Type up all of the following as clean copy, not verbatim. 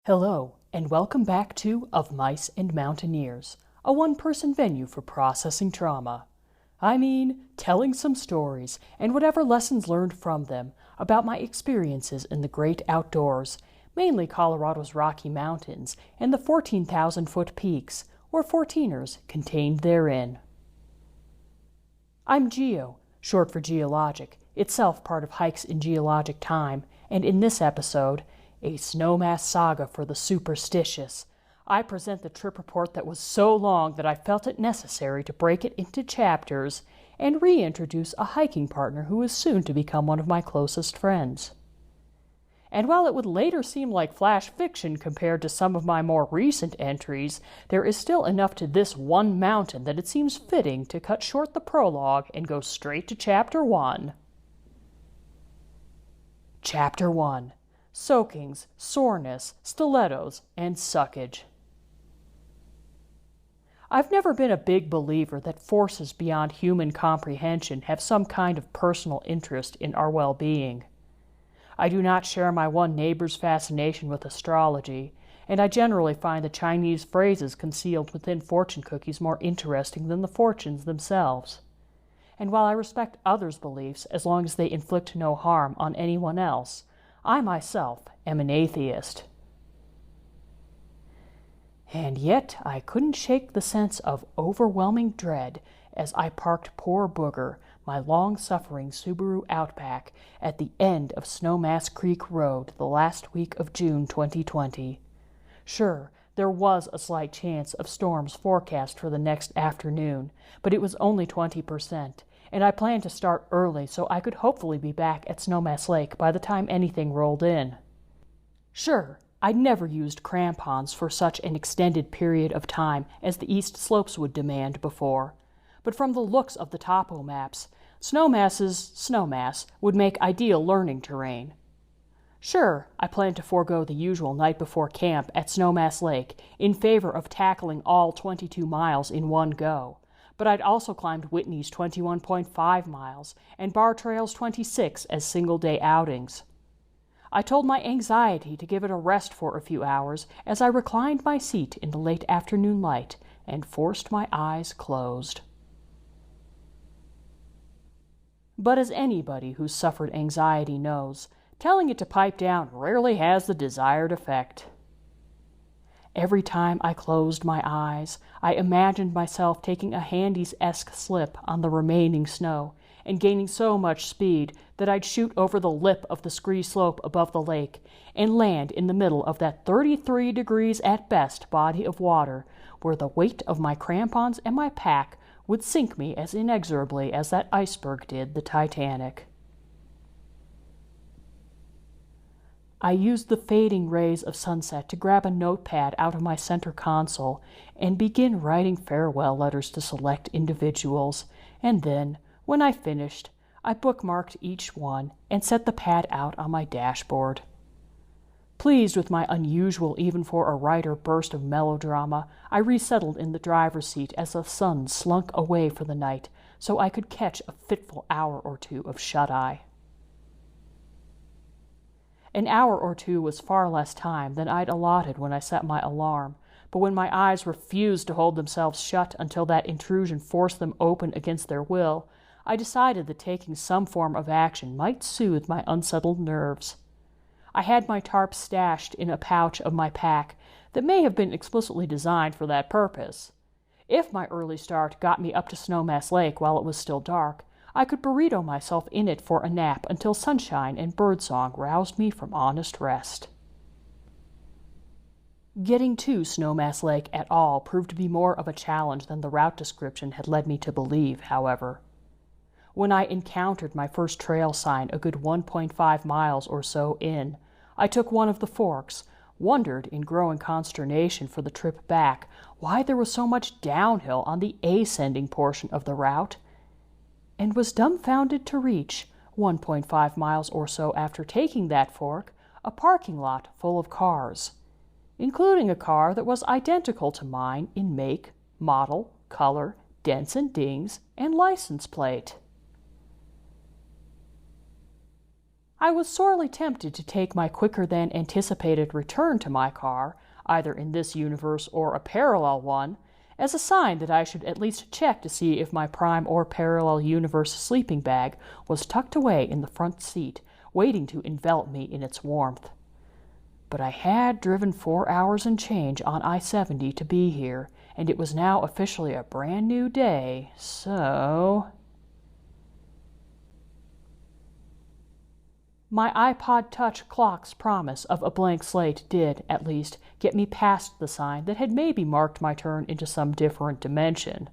Hello, and welcome back to Of Mice and Mountaineers, a one-person venue for processing trauma. Telling some stories and whatever lessons learned from them about my experiences in the great outdoors, mainly Colorado's Rocky Mountains and the 14,000-foot peaks, or 14ers, contained therein. I'm Geo, short for geologic, itself part of Hikes in Geologic Time, and in this episode, a Snowmass saga for the Superstitious, I present the trip report that was so long that I felt it necessary to break it into chapters and reintroduce a hiking partner who is soon to become one of my closest friends. And while it would later seem like flash fiction compared to some of my more recent entries, there is still enough to this one mountain that it seems fitting to cut short the prologue and go straight to Chapter 1. Chapter 1. Soakings, soreness, stilettos, and suckage. I've never been a big believer that forces beyond human comprehension have some kind of personal interest in our well-being. I do not share my one neighbor's fascination with astrology, and I generally find the Chinese phrases concealed within fortune cookies more interesting than the fortunes themselves. And while I respect others' beliefs as long as they inflict no harm on anyone else, I myself am an atheist. And yet I couldn't shake the sense of overwhelming dread as I parked poor Booger, my long-suffering Subaru Outback, at the end of Snowmass Creek Road the last week of June 2020. Sure, there was a slight chance of storms forecast for the next afternoon, but it was only 20%. And I planned to start early so I could hopefully be back at Snowmass Lake by the time anything rolled in. Sure, I'd never used crampons for such an extended period of time as the east slopes would demand before, but from the looks of the topo maps, Snowmass's Snowmass would make ideal learning terrain. Sure, I planned to forego the usual night before camp at Snowmass Lake in favor of tackling all 22 miles in one go. But I'd also climbed Whitney's 21.5 miles and Bar Trail's 26 as single-day outings. I told my anxiety to give it a rest for a few hours as I reclined my seat in the late afternoon light and forced my eyes closed. But as anybody who's suffered anxiety knows, telling it to pipe down rarely has the desired effect. Every time I closed my eyes, I imagined myself taking a Handy's-esque slip on the remaining snow and gaining so much speed that I'd shoot over the lip of the scree slope above the lake and land in the middle of that 33 degrees at best body of water where the weight of my crampons and my pack would sink me as inexorably as that iceberg did the Titanic. I used the fading rays of sunset to grab a notepad out of my center console and begin writing farewell letters to select individuals, and then, when I finished, I bookmarked each one and set the pad out on my dashboard. Pleased with my unusual, even for a writer, burst of melodrama, I resettled in the driver's seat as the sun slunk away for the night so I could catch a fitful hour or two of shut-eye. An hour or two was far less time than I'd allotted when I set my alarm, but when my eyes refused to hold themselves shut until that intrusion forced them open against their will, I decided that taking some form of action might soothe my unsettled nerves. I had my tarp stashed in a pouch of my pack that may have been explicitly designed for that purpose. If my early start got me up to Snowmass Lake while it was still dark, I could burrito myself in it for a nap until sunshine and birdsong roused me from honest rest. Getting to Snowmass Lake at all proved to be more of a challenge than the route description had led me to believe, however. When I encountered my first trail sign a good 1.5 miles or so in, I took one of the forks, wondered in growing consternation for the trip back why there was so much downhill on the ascending portion of the route, and was dumbfounded to reach, 1.5 miles or so after taking that fork, a parking lot full of cars, including a car that was identical to mine in make, model, color, dents and dings, and license plate. I was sorely tempted to take my quicker-than-anticipated return to my car, either in this universe or a parallel one, as a sign that I should at least check to see if my prime or parallel universe sleeping bag was tucked away in the front seat, waiting to envelop me in its warmth. But I had driven 4 hours and change on I-70 to be here, and it was now officially a brand new day, so... My iPod Touch clock's promise of a blank slate did, at least, get me past the sign that had maybe marked my turn into some different dimension.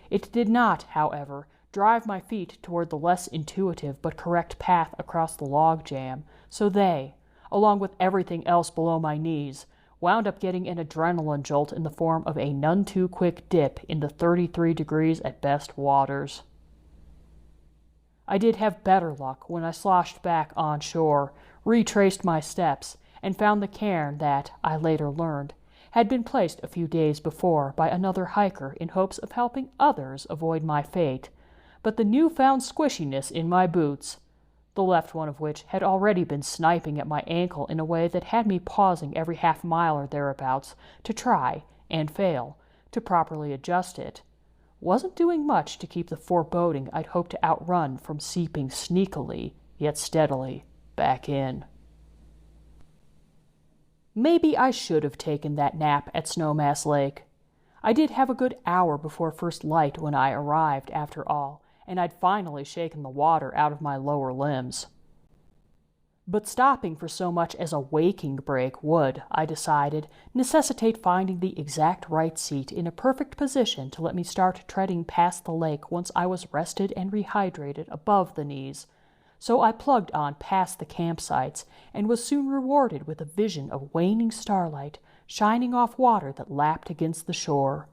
It did not, however, drive my feet toward the less intuitive but correct path across the log jam, so they, along with everything else below my knees, wound up getting an adrenaline jolt in the form of a none-too-quick dip into 33 degrees at best waters. I did have better luck when I sloshed back on shore, retraced my steps, and found the cairn that, I later learned, had been placed a few days before by another hiker in hopes of helping others avoid my fate, but the newfound squishiness in my boots, the left one of which had already been sniping at my ankle in a way that had me pausing every half mile or thereabouts to try, and fail, to properly adjust it, wasn't doing much to keep the foreboding I'd hoped to outrun from seeping sneakily, yet steadily, back in. Maybe I should have taken that nap at Snowmass Lake. I did have a good hour before first light when I arrived, after all, and I'd finally shaken the water out of my lower limbs. But stopping for so much as a waking break would, I decided, necessitate finding the exact right seat in a perfect position to let me start treading past the lake once I was rested and rehydrated above the knees. So I plugged on past the campsites and was soon rewarded with a vision of waning starlight shining off water that lapped against the shore.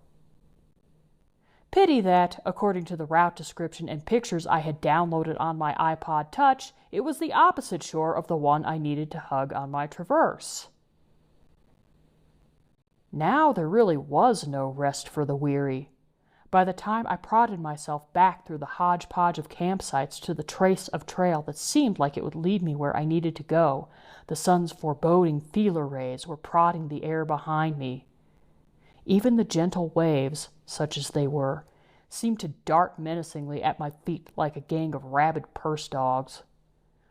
Pity that, according to the route description and pictures I had downloaded on my iPod Touch, it was the opposite shore of the one I needed to hug on my traverse. Now there really was no rest for the weary. By the time I prodded myself back through the hodgepodge of campsites to the trace of trail that seemed like it would lead me where I needed to go, the sun's foreboding feeler rays were prodding the air behind me. Even the gentle waves, such as they were, seemed to dart menacingly at my feet like a gang of rabid purse dogs.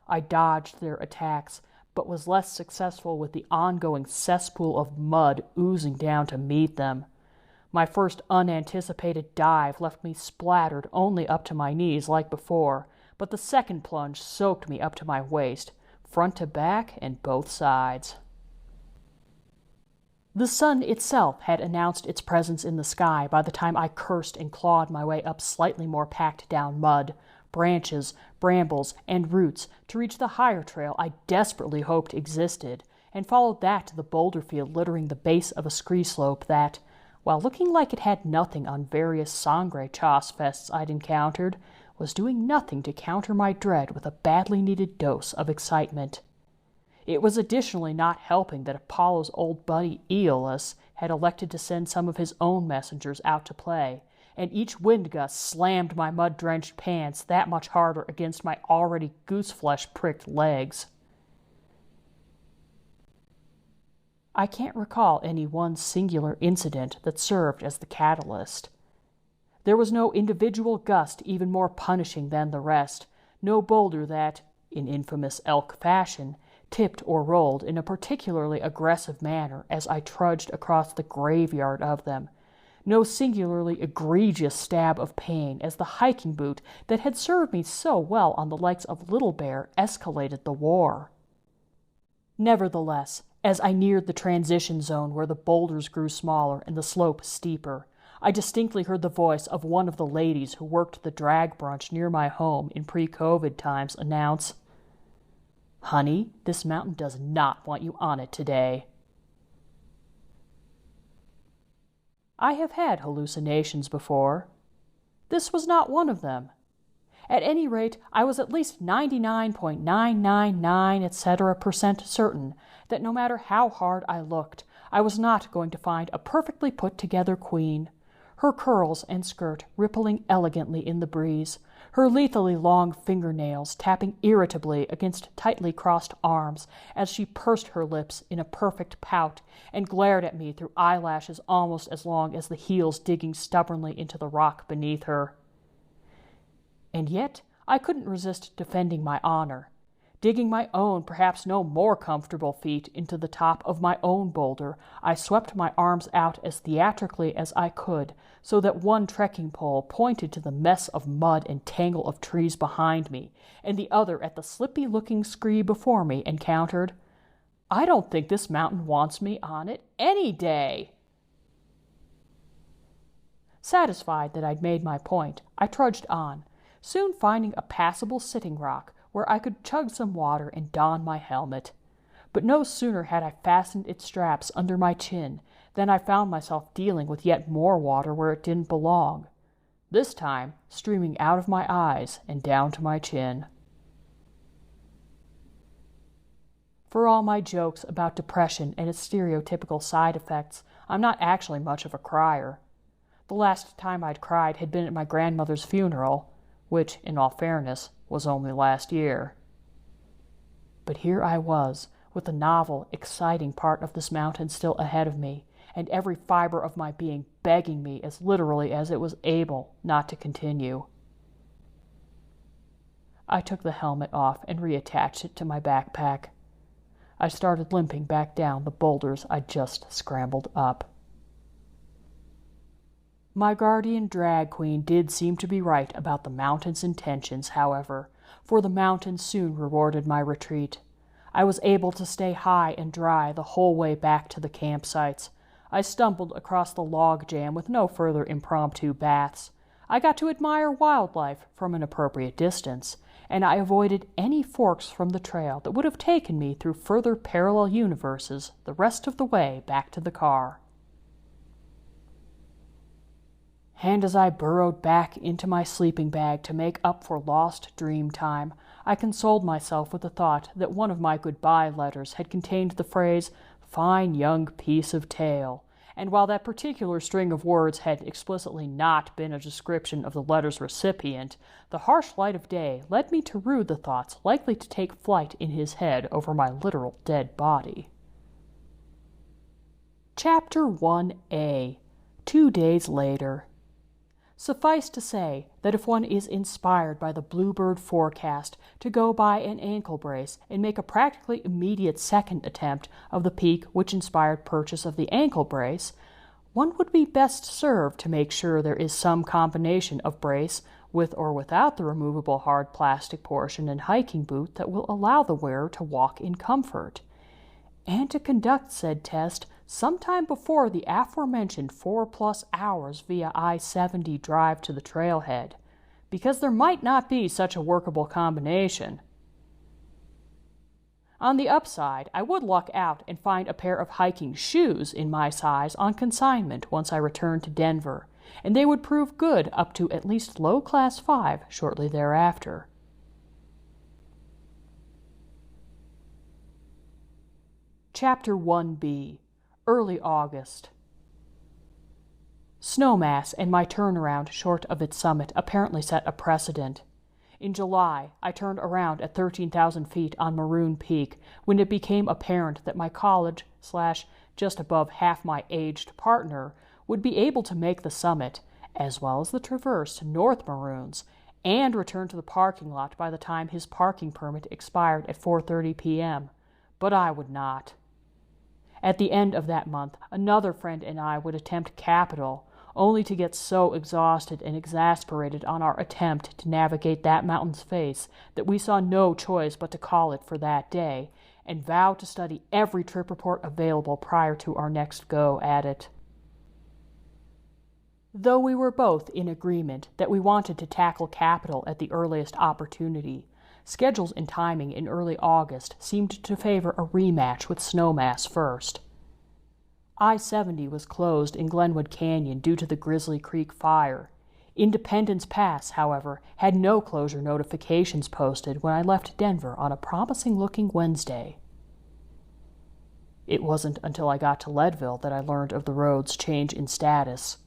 I dodged their attacks, but was less successful with the ongoing cesspool of mud oozing down to meet them. My first unanticipated dive left me splattered only up to my knees like before, but the second plunge soaked me up to my waist, front to back and both sides. The sun itself had announced its presence in the sky by the time I cursed and clawed my way up slightly more packed down mud, branches, brambles, and roots to reach the higher trail I desperately hoped existed, and followed that to the boulder field littering the base of a scree slope that, while looking like it had nothing on various sangre chas fests I'd encountered, was doing nothing to counter my dread with a badly needed dose of excitement. It was additionally not helping that Apollo's old buddy Aeolus had elected to send some of his own messengers out to play, and each wind gust slammed my mud-drenched pants that much harder against my already goose-flesh-pricked legs. I can't recall any one singular incident that served as the catalyst. There was no individual gust even more punishing than the rest, no boulder that, in infamous elk fashion, tipped or rolled in a particularly aggressive manner as I trudged across the graveyard of them, no singularly egregious stab of pain as the hiking boot that had served me so well on the likes of Little Bear escalated the war. Nevertheless, as I neared the transition zone where the boulders grew smaller and the slope steeper, I distinctly heard the voice of one of the ladies who worked the drag brunch near my home in pre-COVID times announce, "Honey, this mountain does not want you on it today." I have had hallucinations before. This was not one of them. At any rate, I was at least 99.999 etc% certain that no matter how hard I looked, I was not going to find a perfectly put-together queen. her curls and skirt rippling elegantly in the breeze, her lethally long fingernails tapping irritably against tightly crossed arms as she pursed her lips in a perfect pout and glared at me through eyelashes almost as long as the heels digging stubbornly into the rock beneath her. And yet I couldn't resist defending my honor, digging my own perhaps no more comfortable feet into the top of my own boulder. I swept my arms out as theatrically as I could, so that one trekking pole pointed to the mess of mud and tangle of trees behind me, and the other at the slippy-looking scree before me, and countered, "I don't think this mountain wants me on it any day." Satisfied that I'd made my point, I trudged on, soon finding a passable sitting rock where I could chug some water and don my helmet. But no sooner had I fastened its straps under my chin than I found myself dealing with yet more water where it didn't belong, this time streaming out of my eyes and down to my chin. For all my jokes about depression and its stereotypical side effects, I'm not actually much of a crier. The last time I'd cried had been at my grandmother's funeral, which, in all fairness, was only last year. But here I was, with the novel, exciting part of this mountain still ahead of me, and every fiber of my being begging me as literally as it was able not to continue. I took the helmet off and reattached it to my backpack. I started limping back down the boulders I'd just scrambled up. My guardian drag queen did seem to be right about the mountain's intentions, however, for the mountain soon rewarded my retreat. I was able to stay high and dry the whole way back to the campsites. I stumbled across the log jam with no further impromptu baths. I got to admire wildlife from an appropriate distance, and I avoided any forks from the trail that would have taken me through further parallel universes the rest of the way back to the car. And as I burrowed back into my sleeping bag to make up for lost dream time, I consoled myself with the thought that one of my goodbye letters had contained the phrase, "fine young piece of tail," and while that particular string of words had explicitly not been a description of the letter's recipient, the harsh light of day led me to rue the thoughts likely to take flight in his head over my literal dead body. Chapter 1A. 2 days later. Suffice to say that if one is inspired by the bluebird forecast to go buy an ankle brace and make a practically immediate second attempt of the peak which inspired purchase of the ankle brace, one would be best served to make sure there is some combination of brace, with or without the removable hard plastic portion, and hiking boot that will allow the wearer to walk in comfort, and to conduct said test sometime before the aforementioned 4+ hours via I-70 drive to the trailhead, because there might not be such a workable combination. On the upside, I would luck out and find a pair of hiking shoes in my size on consignment once I returned to Denver, and they would prove good up to at least low class 5 shortly thereafter. Chapter 1B. Early August. Snowmass and my turnaround short of its summit apparently set a precedent. In July, I turned around at 13,000 feet on Maroon Peak when it became apparent that my college / just above half my aged partner would be able to make the summit, as well as the traverse to North Maroons, and return to the parking lot by the time his parking permit expired at 4:30 p.m., but I would not. At the end of that month, another friend and I would attempt Capitol, only to get so exhausted and exasperated on our attempt to navigate that mountain's face that we saw no choice but to call it for that day, and vow to study every trip report available prior to our next go at it. Though we were both in agreement that we wanted to tackle Capitol at the earliest opportunity, schedules and timing in early August seemed to favor a rematch with Snowmass first. I-70 was closed in Glenwood Canyon due to the Grizzly Creek fire. Independence Pass, however, had no closure notifications posted when I left Denver on a promising-looking Wednesday. It wasn't until I got to Leadville that I learned of the road's change in status.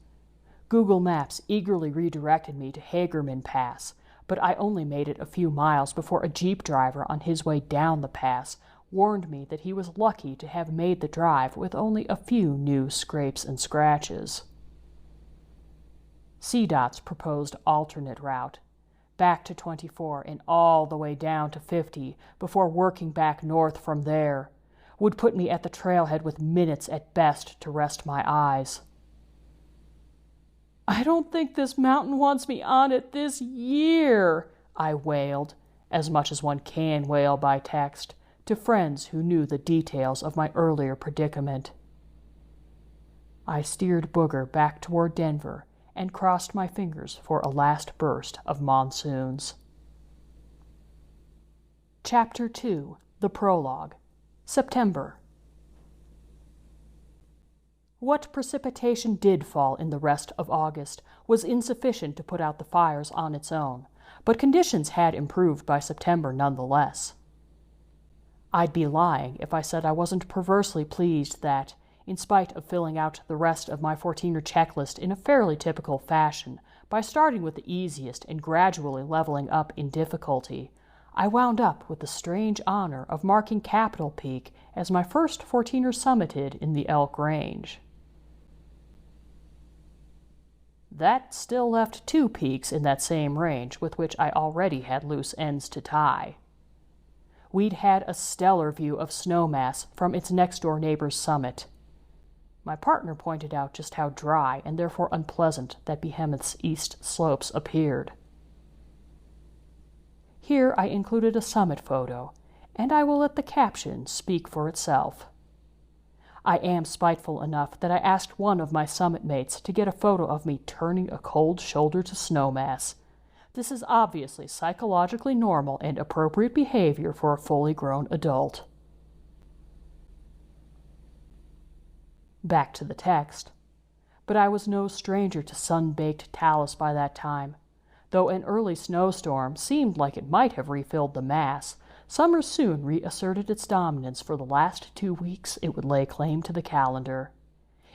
Google Maps eagerly redirected me to Hagerman Pass, but I only made it a few miles before a Jeep driver on his way down the pass warned me that he was lucky to have made the drive with only a few new scrapes and scratches. CDOT's proposed alternate route, back to 24 and all the way down to 50 before working back north from there, would put me at the trailhead with minutes at best to rest my eyes. "I don't think this mountain wants me on it this year," I wailed, as much as one can wail by text, to friends who knew the details of my earlier predicament. I steered Booger back toward Denver and crossed my fingers for a last burst of monsoons. Chapter 2, The Prologue, September. What precipitation did fall in the rest of August was insufficient to put out the fires on its own, but conditions had improved by September nonetheless. I'd be lying if I said I wasn't perversely pleased that, in spite of filling out the rest of my 14er checklist in a fairly typical fashion by starting with the easiest and gradually leveling up in difficulty, I wound up with the strange honor of marking Capitol Peak as my first 14er summited in the Elk Range. That still left 2 peaks in that same range with which I already had loose ends to tie. We'd had a stellar view of Snowmass from its next-door neighbor's summit. My partner pointed out just how dry and therefore unpleasant that Behemoth's east slopes appeared. Here I included a summit photo, and I will let the caption speak for itself. I am spiteful enough that I asked one of my summit mates to get a photo of me turning a cold shoulder to Snowmass. This is obviously psychologically normal and appropriate behavior for a fully grown adult. Back to the text. But I was no stranger to sun-baked talus by that time. Though an early snowstorm seemed like it might have refilled the mass, summer soon reasserted its dominance for the last 2 weeks it would lay claim to the calendar.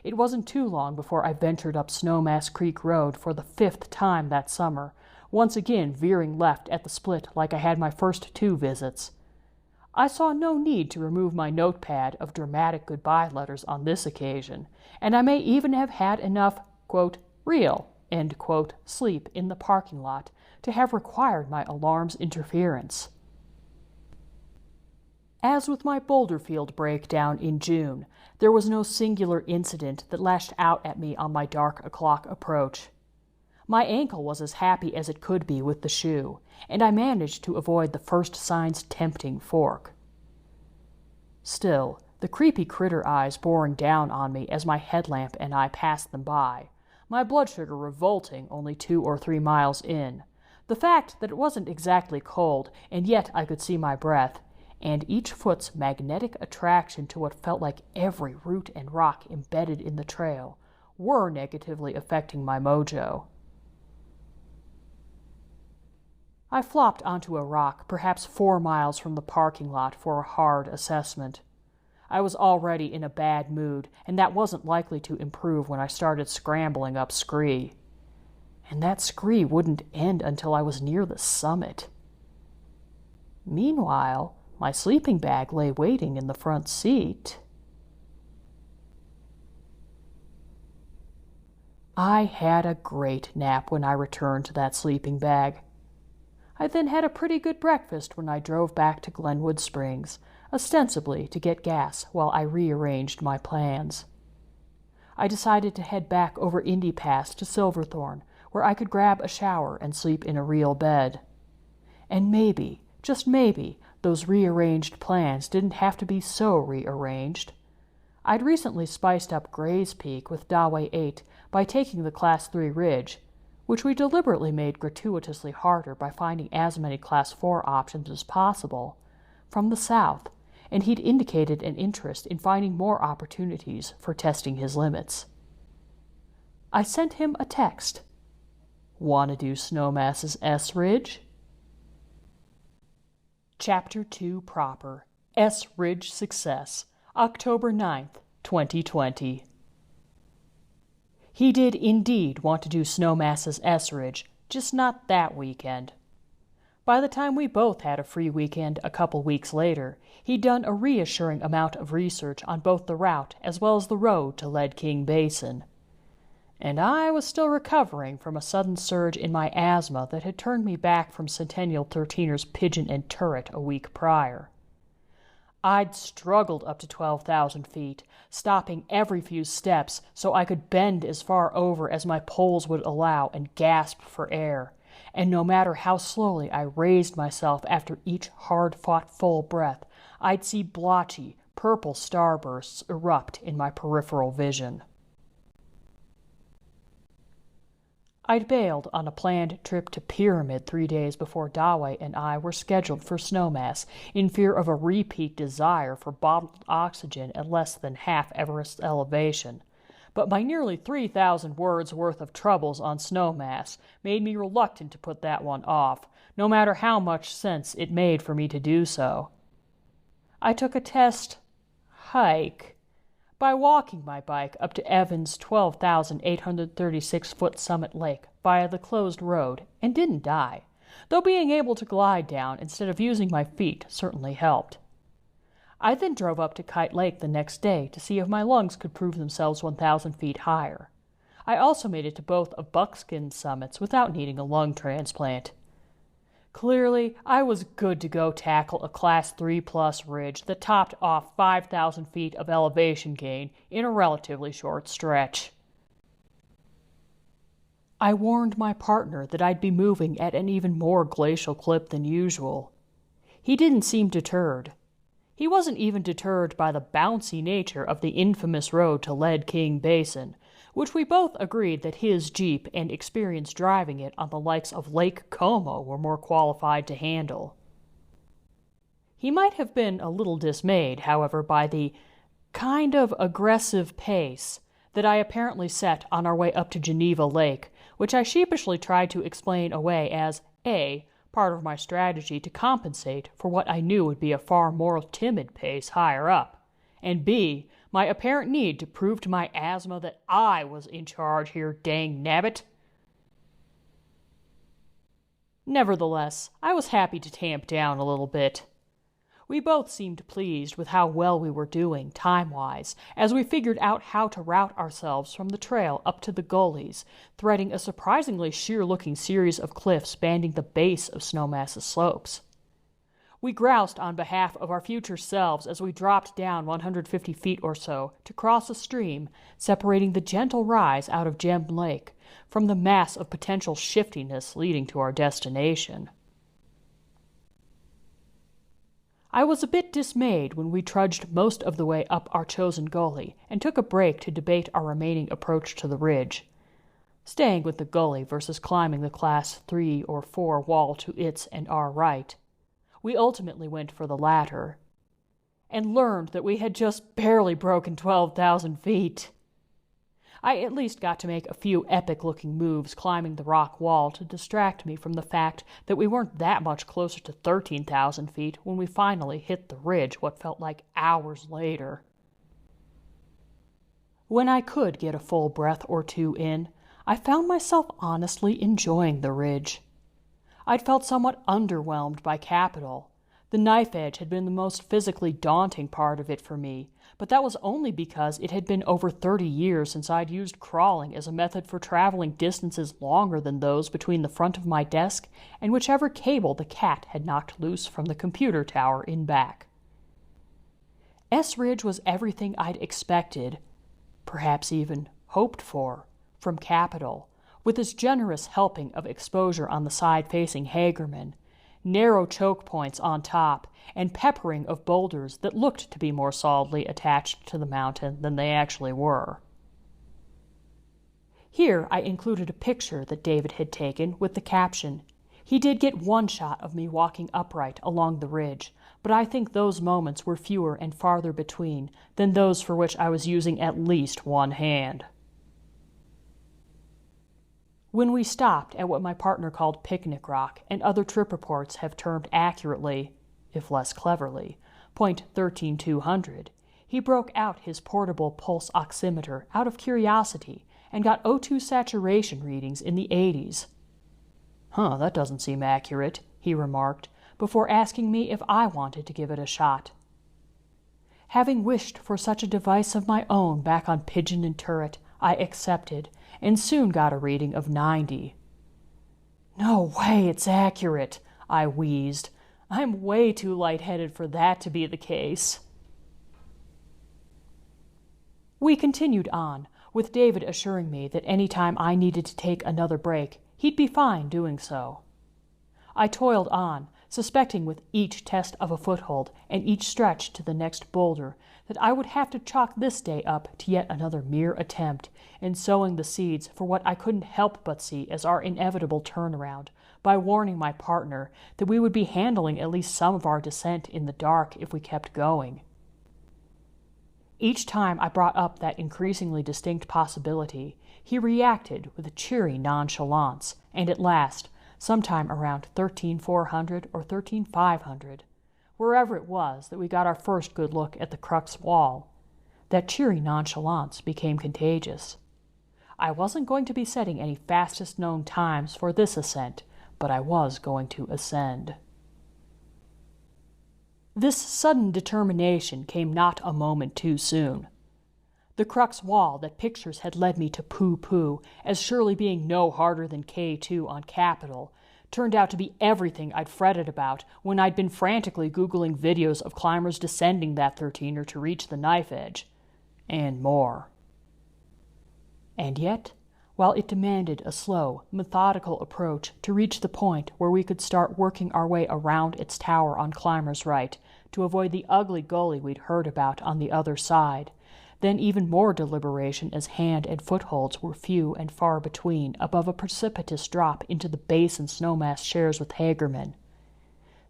It wasn't too long before I ventured up Snowmass Creek Road for the 5th time that summer, once again veering left at the split like I had my first 2 visits. I saw no need to remove my notepad of dramatic goodbye letters on this occasion, and I may even have had enough, quote, real, end quote, sleep in the parking lot to have required my alarm's interference. As with my boulder field breakdown in June, there was no singular incident that lashed out at me on my dark o'clock approach. My ankle was as happy as it could be with the shoe, and I managed to avoid the first sign's tempting fork. Still, the creepy critter eyes boring down on me as my headlamp and I passed them by, my blood sugar revolting only 2 or 3 miles in, the fact that it wasn't exactly cold and yet I could see my breath, and each foot's magnetic attraction to what felt like every root and rock embedded in the trail, were negatively affecting my mojo. I flopped onto a rock perhaps 4 miles from the parking lot for a hard assessment. I was already in a bad mood, and that wasn't likely to improve when I started scrambling up scree. And that scree wouldn't end until I was near the summit. Meanwhile, my sleeping bag lay waiting in the front seat. I had a great nap when I returned to that sleeping bag. I then had a pretty good breakfast when I drove back to Glenwood Springs, ostensibly to get gas while I rearranged my plans. I decided to head back over Indy Pass to Silverthorne, where I could grab a shower and sleep in a real bed. And maybe, just maybe, those rearranged plans didn't have to be so rearranged. I'd recently spiced up Gray's Peak with Dawei 8 by taking the Class 3 ridge, which we deliberately made gratuitously harder by finding as many Class 4 options as possible, from the south, and he'd indicated an interest in finding more opportunities for testing his limits. I sent him a text. "Wanna do Snowmass's S Ridge?" Chapter 2 proper, S Ridge Success, October 9th, 2020. He did indeed want to do Snowmass's S-Ridge, just not that weekend. By the time we both had a free weekend a couple weeks later, he'd done a reassuring amount of research on both the route as well as the road to Lead King Basin. And I was still recovering from a sudden surge in my asthma that had turned me back from Centennial 13er's Pigeon and Turret a week prior. I'd struggled up to 12,000 feet, stopping every few steps so I could bend as far over as my poles would allow and gasp for air, and no matter how slowly I raised myself after each hard-fought full breath, I'd see blotchy, purple starbursts erupt in my peripheral vision. I'd bailed on a planned trip to Pyramid 3 days before Dawei and I were scheduled for Snowmass, in fear of a repeat desire for bottled oxygen at less than half Everest's elevation. But my nearly 3,000 words worth of troubles on Snowmass made me reluctant to put that one off, no matter how much sense it made for me to do so. I took a test hike by walking my bike up to Evans' 12,836-foot Summit Lake via the closed road and didn't die, though being able to glide down instead of using my feet certainly helped. I then drove up to Kite Lake the next day to see if my lungs could prove themselves 1,000 feet higher. I also made it to both of Buckskin's summits without needing a lung transplant. Clearly, I was good to go tackle a Class 3+ ridge that topped off 5,000 feet of elevation gain in a relatively short stretch. I warned my partner that I'd be moving at an even more glacial clip than usual. He didn't seem deterred. He wasn't even deterred by the bouncy nature of the infamous road to Lead King Basin, which we both agreed that his Jeep and experience driving it on the likes of Lake Como were more qualified to handle. He might have been a little dismayed, however, by the kind of aggressive pace that I apparently set on our way up to Geneva Lake, which I sheepishly tried to explain away as A, part of my strategy to compensate for what I knew would be a far more timid pace higher up, and B, my apparent need to prove to my asthma that I was in charge here, dang nabbit. Nevertheless, I was happy to tamp down a little bit. We both seemed pleased with how well we were doing, time-wise, as we figured out how to route ourselves from the trail up to the gullies, threading a surprisingly sheer-looking series of cliffs spanning the base of Snowmass's slopes. We groused on behalf of our future selves as we dropped down 150 feet or so to cross a stream separating the gentle rise out of Gem Lake from the mass of potential shiftiness leading to our destination. I was a bit dismayed when we trudged most of the way up our chosen gully and took a break to debate our remaining approach to the ridge. Staying with the gully versus climbing the Class 3 or 4 wall to its and our right. We ultimately went for the latter, and learned that we had just barely broken 12,000 feet. I at least got to make a few epic-looking moves climbing the rock wall to distract me from the fact that we weren't that much closer to 13,000 feet when we finally hit the ridge what felt like hours later. When I could get a full breath or two in, I found myself honestly enjoying the ridge. I'd felt somewhat underwhelmed by Capitol. The knife edge had been the most physically daunting part of it for me, but that was only because it had been over 30 years since I'd used crawling as a method for traveling distances longer than those between the front of my desk and whichever cable the cat had knocked loose from the computer tower in back. S-Ridge was everything I'd expected, perhaps even hoped for, from Capitol, with its generous helping of exposure on the side facing Hagerman, narrow choke points on top, and peppering of boulders that looked to be more solidly attached to the mountain than they actually were. Here I included a picture that David had taken with the caption, "He did get one shot of me walking upright along the ridge, but I think those moments were fewer and farther between than those for which I was using at least one hand." When we stopped at what my partner called Picnic Rock, and other trip reports have termed accurately, if less cleverly, point 13200, he broke out his portable pulse oximeter out of curiosity and got O2 saturation readings in the 80s. "Huh, that doesn't seem accurate," he remarked, before asking me if I wanted to give it a shot. Having wished for such a device of my own back on Pigeon and Turret, I accepted, and soon got a reading of 90. "No way it's accurate," I wheezed. "I'm way too lightheaded for that to be the case." We continued on, with David assuring me that any time I needed to take another break, he'd be fine doing so. I toiled on, suspecting with each test of a foothold and each stretch to the next boulder that I would have to chalk this day up to yet another mere attempt in sowing the seeds for what I couldn't help but see as our inevitable turnaround, by warning my partner that we would be handling at least some of our descent in the dark if we kept going. Each time I brought up that increasingly distinct possibility, he reacted with a cheery nonchalance, and at last, sometime around 13,400 or 13,500, wherever it was that we got our first good look at the crux wall, that cheery nonchalance became contagious. I wasn't going to be setting any fastest known times for this ascent, but I was going to ascend. This sudden determination came not a moment too soon. The crux wall that pictures had led me to pooh-pooh as surely being no harder than K2 on Capital turned out to be everything I'd fretted about when I'd been frantically Googling videos of climbers descending that 13er to reach the knife edge, and more. And yet, while it demanded a slow, methodical approach to reach the point where we could start working our way around its tower on Climber's Right to avoid the ugly gully we'd heard about on the other side, then even more deliberation as hand and footholds were few and far between above a precipitous drop into the basin Snowmass shares with Hagerman.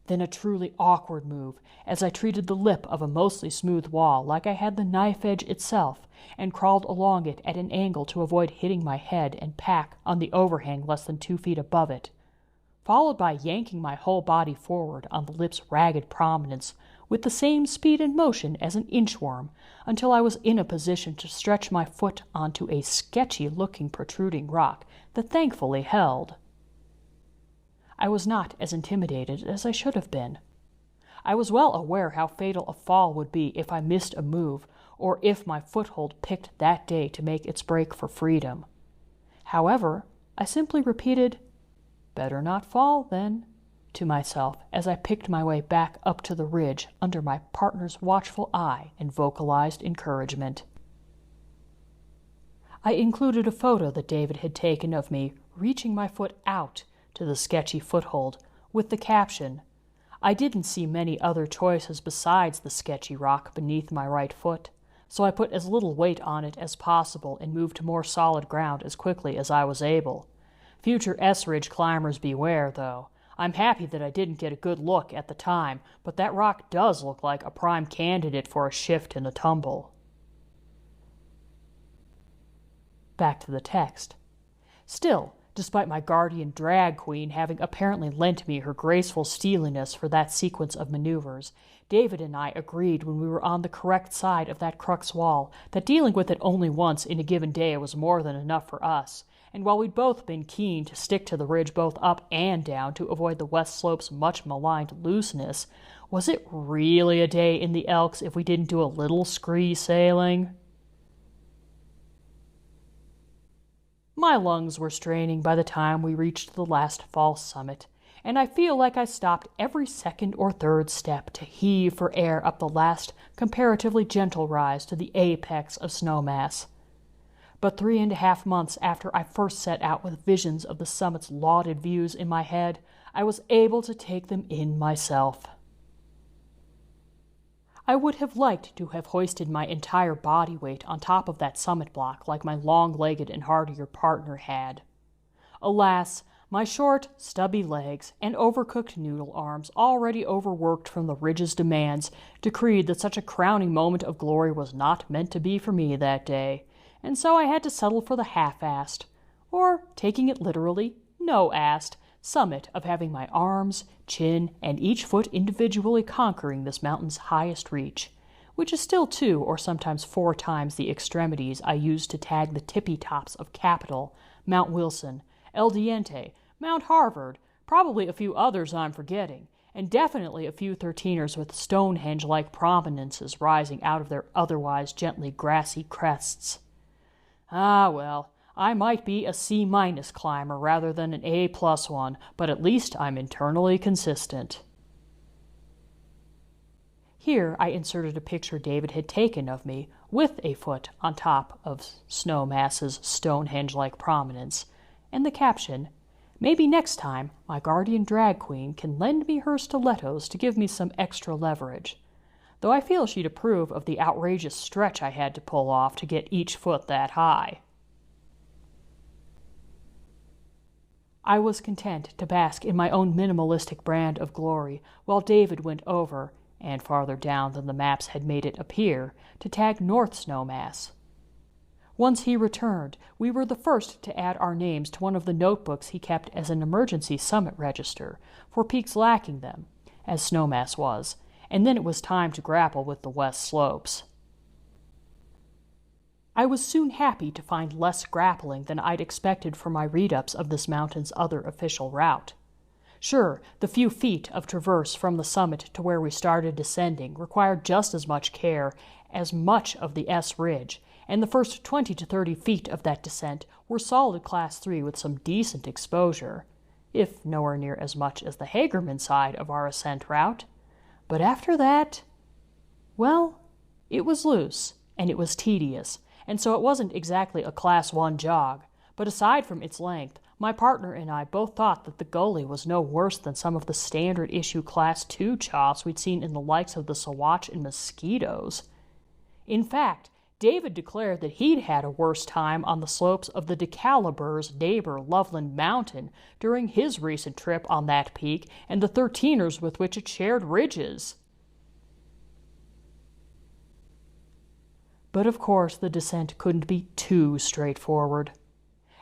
Then a truly awkward move as I treated the lip of a mostly smooth wall like I had the knife edge itself and crawled along it at an angle to avoid hitting my head and pack on the overhang less than 2 feet above it, followed by yanking my whole body forward on the lip's ragged prominence with the same speed and motion as an inchworm until I was in a position to stretch my foot onto a sketchy-looking protruding rock that thankfully held. I was not as intimidated as I should have been. I was well aware how fatal a fall would be if I missed a move, or if my foothold picked that day to make its break for freedom. However, I simply repeated, "Better not fall, then," to myself as I picked my way back up to the ridge under my partner's watchful eye and vocalized encouragement. I included a photo that David had taken of me reaching my foot out to the sketchy foothold with the caption, "I didn't see many other choices besides the sketchy rock beneath my right foot, so I put as little weight on it as possible and moved to more solid ground as quickly as I was able. Future S-Ridge climbers beware, though. I'm happy that I didn't get a good look at the time, but that rock does look like a prime candidate for a shift and a tumble." Back to the text. Still, despite my guardian drag queen having apparently lent me her graceful steeliness for that sequence of maneuvers, David and I agreed when we were on the correct side of that crux wall that dealing with it only once in a given day was more than enough for us, and while we'd both been keen to stick to the ridge both up and down to avoid the west slope's much-maligned looseness, was it really a day in the Elks if we didn't do a little scree sailing? My lungs were straining by the time we reached the last false summit, and I feel like I stopped every second or third step to heave for air up the last comparatively gentle rise to the apex of Snowmass. But 3.5 months after I first set out with visions of the summit's lauded views in my head, I was able to take them in myself. I would have liked to have hoisted my entire body weight on top of that summit block like my long-legged and hardier partner had. Alas, my short, stubby legs and overcooked noodle arms, already overworked from the ridge's demands, decreed that such a crowning moment of glory was not meant to be for me that day, and so I had to settle for the half-assed, or, taking it literally, no-assed, summit of having my arms, chin, and each foot individually conquering this mountain's highest reach, which is still 2 or sometimes 4 times the extremities I used to tag the tippy tops of Capitol, Mount Wilson, El Diente, Mount Harvard, probably a few others I'm forgetting, and definitely a few 13ers with Stonehenge-like prominences rising out of their otherwise gently grassy crests. Ah, well, I might be a C- climber rather than an A+ one, but at least I'm internally consistent. Here I inserted a picture David had taken of me, with a foot on top of Snowmass's Stonehenge-like prominence, and the caption, "Maybe next time my guardian drag queen can lend me her stilettos to give me some extra leverage," though I feel she'd approve of the outrageous stretch I had to pull off to get each foot that high. I was content to bask in my own minimalistic brand of glory while David went over, and farther down than the maps had made it appear, to tag North Snowmass. Once he returned, we were the first to add our names to one of the notebooks he kept as an emergency summit register, for peaks lacking them, as Snowmass was, and then it was time to grapple with the west slopes. I was soon happy to find less grappling than I'd expected from my read-ups of this mountain's other official route. Sure, the few feet of traverse from the summit to where we started descending required just as much care as much of the S Ridge, and the first 20 to 30 feet of that descent were solid Class 3 with some decent exposure, if nowhere near as much as the Hagerman side of our ascent route. But after that, well, it was loose, and it was tedious, and so it wasn't exactly a Class 1 jog, but aside from its length, my partner and I both thought that the gully was no worse than some of the standard-issue Class 2 chops we'd seen in the likes of the Sawatch and Mosquitoes. In fact, David declared that he'd had a worse time on the slopes of the DeCalibur's neighbor Loveland Mountain during his recent trip on that peak and the 13ers with which it shared ridges. But of course the descent couldn't be too straightforward.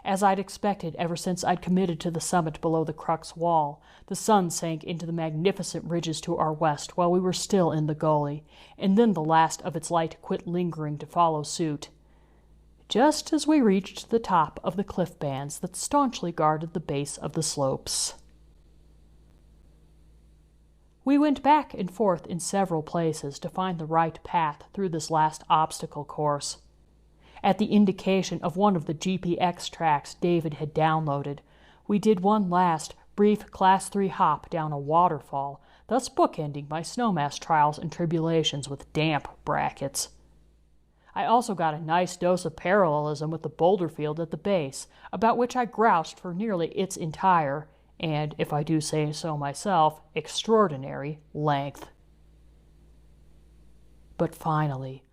As I'd expected ever since I'd committed to the summit below the Crux Wall, the sun sank into the magnificent ridges to our west while we were still in the gully, and then the last of its light quit lingering to follow suit, just as we reached the top of the cliff bands that staunchly guarded the base of the slopes. We went back and forth in several places to find the right path through this last obstacle course. At the indication of one of the GPX tracks David had downloaded, we did one last, brief Class 3 hop down a waterfall, thus bookending my Snowmass trials and tribulations with damp brackets. I also got a nice dose of parallelism with the boulder field at the base, about which I groused for nearly its entire, and, if I do say so myself, extraordinary length. But finally,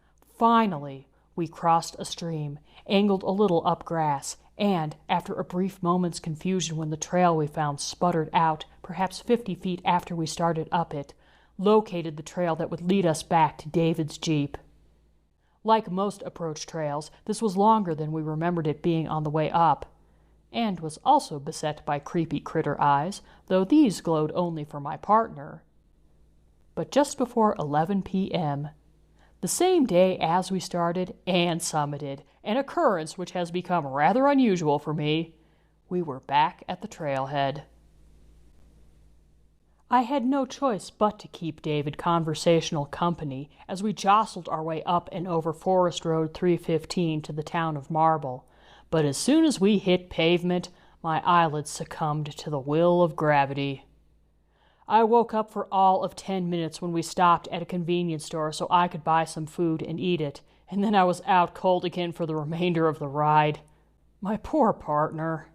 we crossed a stream, angled a little up grass, and, after a brief moment's confusion when the trail we found sputtered out perhaps 50 feet after we started up it, located the trail that would lead us back to David's Jeep. Like most approach trails, this was longer than we remembered it being on the way up, and was also beset by creepy critter eyes, though these glowed only for my partner. But just before 11 p.m., the same day as we started and summited, an occurrence which has become rather unusual for me, we were back at the trailhead. I had no choice but to keep David conversational company as we jostled our way up and over Forest Road 315 to the town of Marble, but as soon as we hit pavement, my eyelids succumbed to the will of gravity. I woke up for all of 10 minutes when we stopped at a convenience store so I could buy some food and eat it, and then I was out cold again for the remainder of the ride. My poor partner.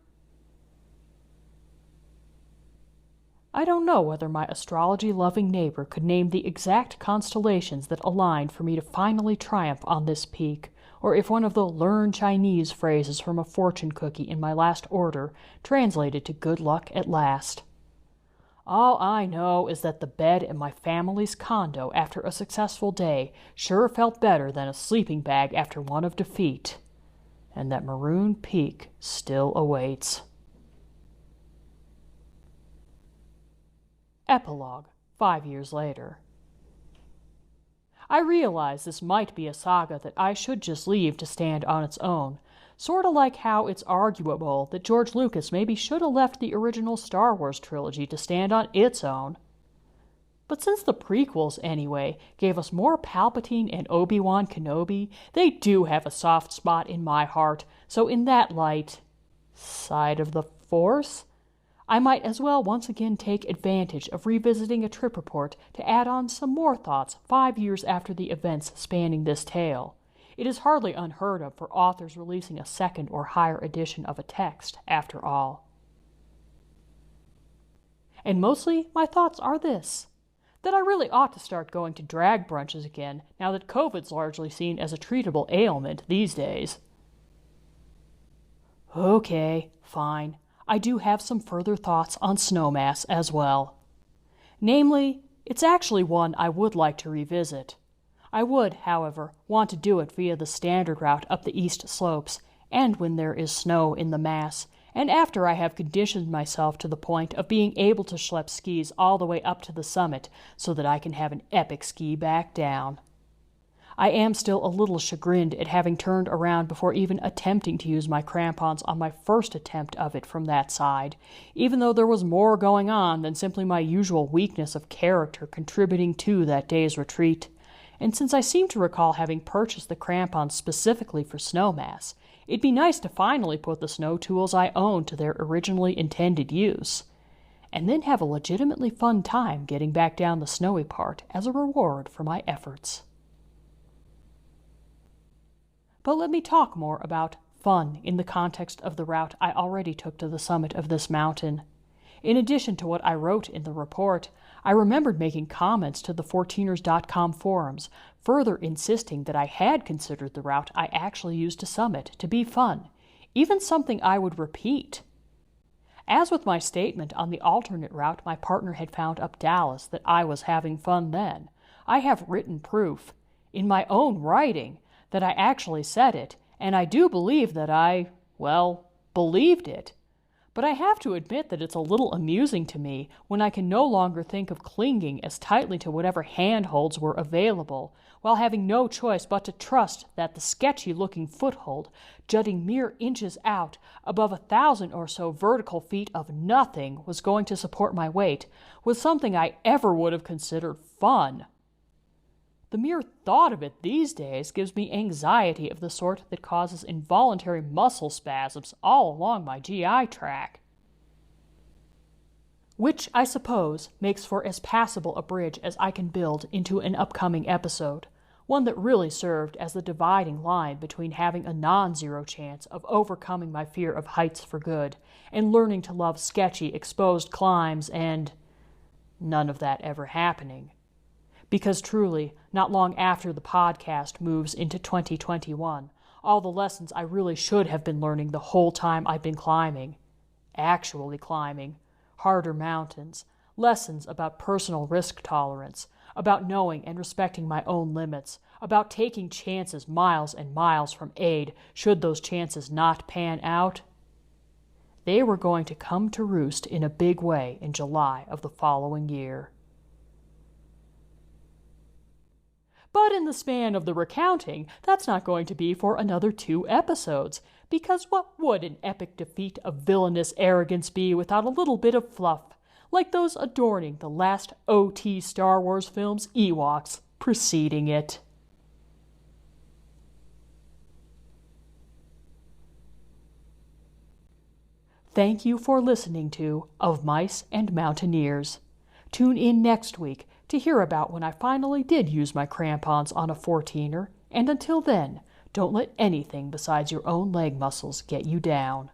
I don't know whether my astrology-loving neighbor could name the exact constellations that aligned for me to finally triumph on this peak, or if one of the learn Chinese phrases from a fortune cookie in my last order translated to good luck at last. All I know is that the bed in my family's condo after a successful day sure felt better than a sleeping bag after one of defeat, and that Maroon Peak still awaits. Epilogue, 5 years later. I realize this might be a saga that I should just leave to stand on its own, sort of like how it's arguable that George Lucas maybe should have left the original Star Wars trilogy to stand on its own. But since the prequels, anyway, gave us more Palpatine and Obi-Wan Kenobi, they do have a soft spot in my heart, so in that light, side of the Force, I might as well once again take advantage of revisiting a trip report to add on some more thoughts 5 years after the events spanning this tale. It is hardly unheard of for authors releasing a second or higher edition of a text, after all. And mostly, my thoughts are this: that I really ought to start going to drag brunches again, now that COVID's largely seen as a treatable ailment these days. Okay, fine. I do have some further thoughts on Snowmass as well. Namely, it's actually one I would like to revisit. I would, however, want to do it via the standard route up the east slopes, and when there is snow in the mass, and after I have conditioned myself to the point of being able to schlep skis all the way up to the summit so that I can have an epic ski back down. I am still a little chagrined at having turned around before even attempting to use my crampons on my first attempt of it from that side, even though there was more going on than simply my usual weakness of character contributing to that day's retreat. And since I seem to recall having purchased the crampons specifically for Snowmass, it'd be nice to finally put the snow tools I own to their originally intended use, and then have a legitimately fun time getting back down the snowy part as a reward for my efforts. But let me talk more about fun in the context of the route I already took to the summit of this mountain. In addition to what I wrote in the report, I remembered making comments to the 14ers.com forums, further insisting that I had considered the route I actually used to summit to be fun, even something I would repeat. As with my statement on the alternate route my partner had found up Dallas that I was having fun then, I have written proof, in my own writing, that I actually said it, and I do believe that I, believed it. But I have to admit that it's a little amusing to me when I can no longer think of clinging as tightly to whatever handholds were available, while having no choice but to trust that the sketchy-looking foothold, jutting mere inches out above 1,000 or so vertical feet of nothing, was going to support my weight, was something I ever would have considered fun. The mere thought of it these days gives me anxiety of the sort that causes involuntary muscle spasms all along my GI tract. Which, I suppose, makes for as passable a bridge as I can build into an upcoming episode, one that really served as the dividing line between having a non-zero chance of overcoming my fear of heights for good and learning to love sketchy, exposed climbs and none of that ever happening. Because truly, not long after the podcast moves into 2021, all the lessons I really should have been learning the whole time I've been climbing, actually climbing, harder mountains, lessons about personal risk tolerance, about knowing and respecting my own limits, about taking chances miles and miles from aid should those chances not pan out, they were going to come to roost in a big way in July of the following year. But in the span of the recounting, that's not going to be for another 2 episodes, because what would an epic defeat of villainous arrogance be without a little bit of fluff, like those adorning the last OT Star Wars film's Ewoks preceding it? Thank you for listening to Of Mice and Mountaineers. Tune in next week to hear about when I finally did use my crampons on a 14er, and until then, don't let anything besides your own leg muscles get you down.